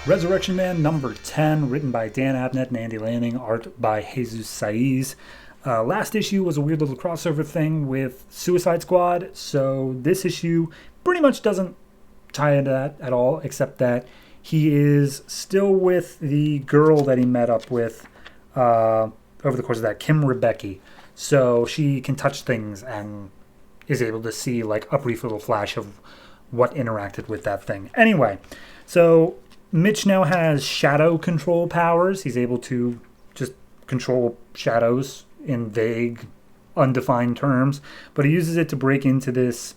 Resurrection Man number 10, written by Dan Abnett and Andy Lanning, art by Jesus Saiz. Last issue was a weird little crossover thing with Suicide Squad, so this issue pretty much doesn't tie into that at all, except that he is still with the girl that he met up with over the course of that, Kim Rebecca. So she can touch things and is able to see like a brief little flash of what interacted with that thing. Anyway, so Mitch now has shadow control powers. He's able to just control shadows in vague, undefined terms, but he uses it to break into this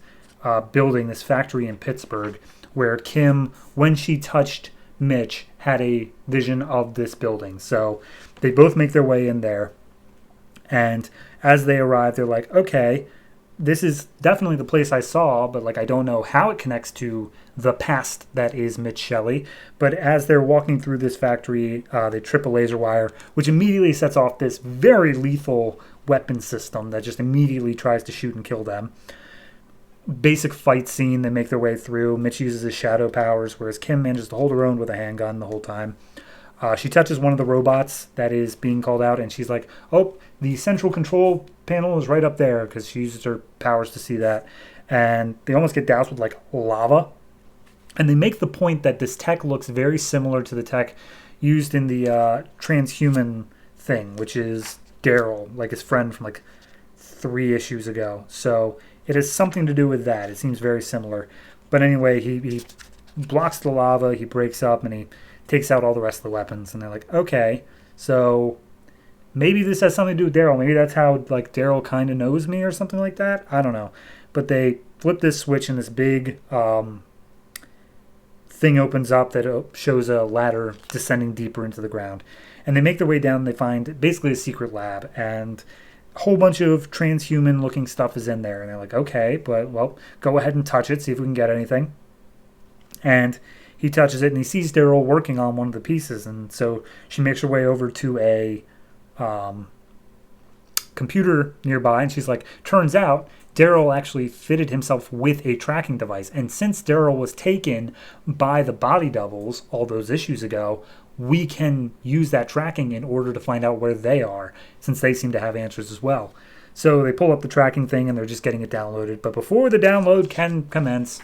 building, this factory in Pittsburgh, where Kim, when she touched Mitch, had a vision of this building. So they both make their way in there, and as they arrive, they're like, okay, this is definitely the place I saw, but like I don't know how it connects to the past that is Mitch Shelley. But as they're walking through this factory, they trip a laser wire, which immediately sets off this very lethal weapon system that just immediately tries to shoot and kill them. Basic fight scene, they make their way through. Mitch uses his shadow powers, whereas Kim manages to hold her own with a handgun the whole time. She touches one of the robots that is being called out, and she's like, oh, the central control panel is right up there, because she uses her powers to see that. And they almost get doused with like lava. And they make the point that this tech looks very similar to the tech used in the transhuman thing, which is Daryl, like his friend from like 3 issues ago. So it has something to do with that. It seems very similar. But anyway, he blocks the lava, he breaks up, and he takes out all the rest of the weapons. And they're like, okay, so maybe this has something to do with Daryl. Maybe that's how like Daryl kind of knows me or something like that. I don't know. But they flip this switch and this big thing opens up that shows a ladder descending deeper into the ground. And they make their way down and they find basically a secret lab. And a whole bunch of transhuman looking stuff is in there. And they're like, okay, but well, go ahead and touch it, see if we can get anything. And he touches it and he sees Daryl working on one of the pieces. And so she makes her way over to a computer nearby, and she's like, turns out Daryl actually fitted himself with a tracking device. And since Daryl was taken by the body doubles all those issues ago, we can use that tracking in order to find out where they are, since they seem to have answers as well. So they pull up the tracking thing and they're just getting it downloaded. But before the download can commence,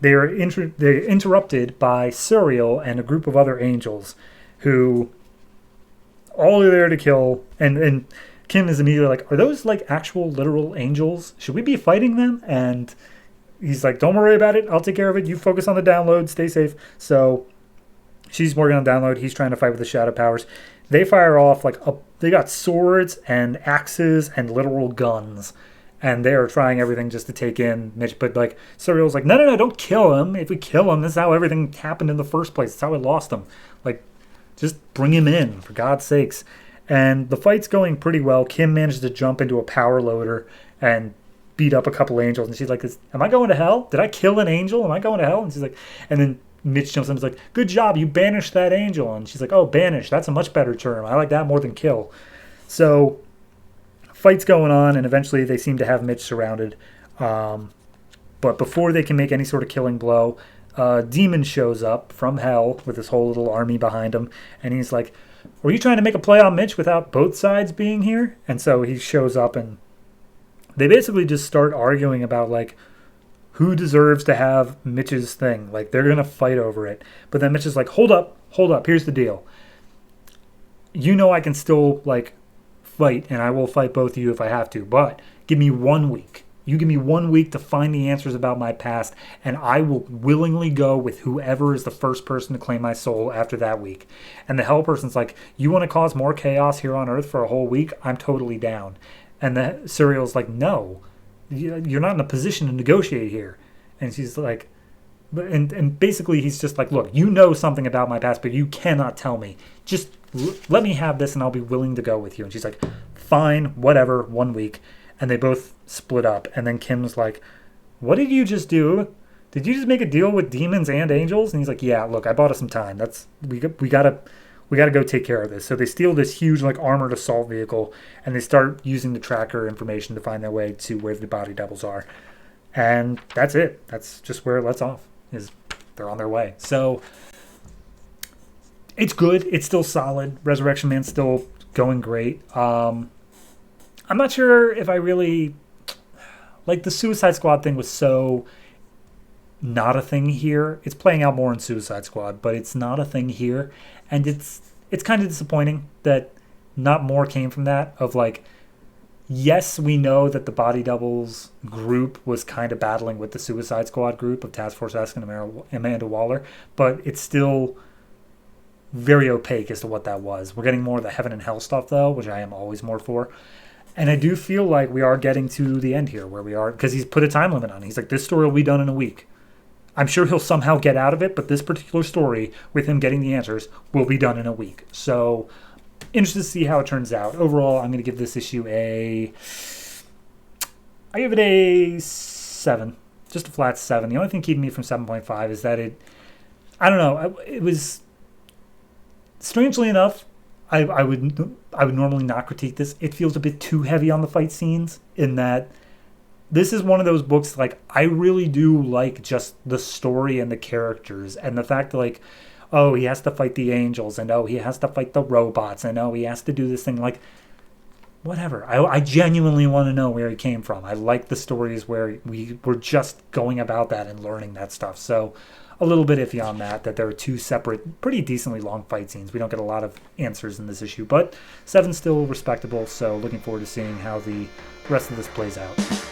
they're interrupted by Suriel and a group of other angels who all are there to kill. And Kim is immediately like, are those like actual literal angels? Should we be fighting them? And he's like, don't worry about it. I'll take care of it. You focus on the download. Stay safe. So she's working on download. He's trying to fight with the shadow powers. They fire off they got swords and axes and literal guns. And they are trying everything just to take in Mitch. But like Suriel's like, no, don't kill him. If we kill him, this is how everything happened in the first place. It's how we lost him. Like, just bring him in, for God's sakes. And the fight's going pretty well. Kim manages to jump into a power loader and beat up a couple angels. And she's like, am I going to hell? Did I kill an angel? Am I going to hell? And she's like, and then Mitch jumps in and is like, good job, you banished that angel. And she's like, oh, banish, that's a much better term. I like that more than kill. So fight's going on, and eventually they seem to have Mitch surrounded. But before they can make any sort of killing blow, Demon shows up from hell with his whole little army behind him, and he's like, were you trying to make a play on Mitch without both sides being here? And so he shows up, and they basically just start arguing about like who deserves to have Mitch's thing. Like they're gonna fight over it. But then Mitch is like, hold up, here's the deal. You know I can still like fight, and I will fight both of you if I have to, but give me 1 week. You give me 1 week to find the answers about my past, and I will willingly go with whoever is the first person to claim my soul after that week. And the hell person's like, you want to cause more chaos here on Earth for a whole week? I'm totally down. And the Suriel's like, no, you're not in a position to negotiate here. And she's like, and basically he's just like, look, you know something about my past, but you cannot tell me. Just let me have this and I'll be willing to go with you. And she's like, fine, whatever, 1 week. And they both split up. And then Kim's like, what did you just do? Did you just make a deal with demons and angels? And he's like, yeah, look, I bought us some time. We gotta go take care of this. So they steal this huge like armored assault vehicle, and they start using the tracker information to find their way to where the body doubles are. And that's it. That's just where it lets off, is they're on their way. So It's good. It's still solid. Resurrection Man's still going great. I'm not sure if I really like the Suicide Squad thing was so not a thing here. It's playing out more in Suicide Squad, but it's not a thing here, and it's kind of disappointing that not more came from that. Of like, yes, we know that the Body Doubles group was kind of battling with the Suicide Squad group of Task Force X and Amanda Waller, but it's still very opaque as to what that was. We're getting more of the Heaven and Hell stuff though, which I am always more for. And I do feel like we are getting to the end here where we are, because he's put a time limit on it. He's like, this story will be done in a week. I'm sure he'll somehow get out of it, but this particular story with him getting the answers will be done in a week. So interested to see how it turns out. Overall, I'm going to give this issue I give it a 7. Just a flat 7. The only thing keeping me from 7.5 is that I don't know, it was, strangely enough, I would normally not critique this. It feels a bit too heavy on the fight scenes, in that this is one of those books, like, I really do like just the story and the characters, and the fact that, like, oh, he has to fight the angels, and oh, he has to fight the robots, and oh, he has to do this thing, like, whatever. I genuinely want to know where he came from. I like the stories where we were just going about that and learning that stuff. So a little bit iffy on that there are two separate, pretty decently long fight scenes. We don't get a lot of answers in this issue, but 7's still respectable, so looking forward to seeing how the rest of this plays out.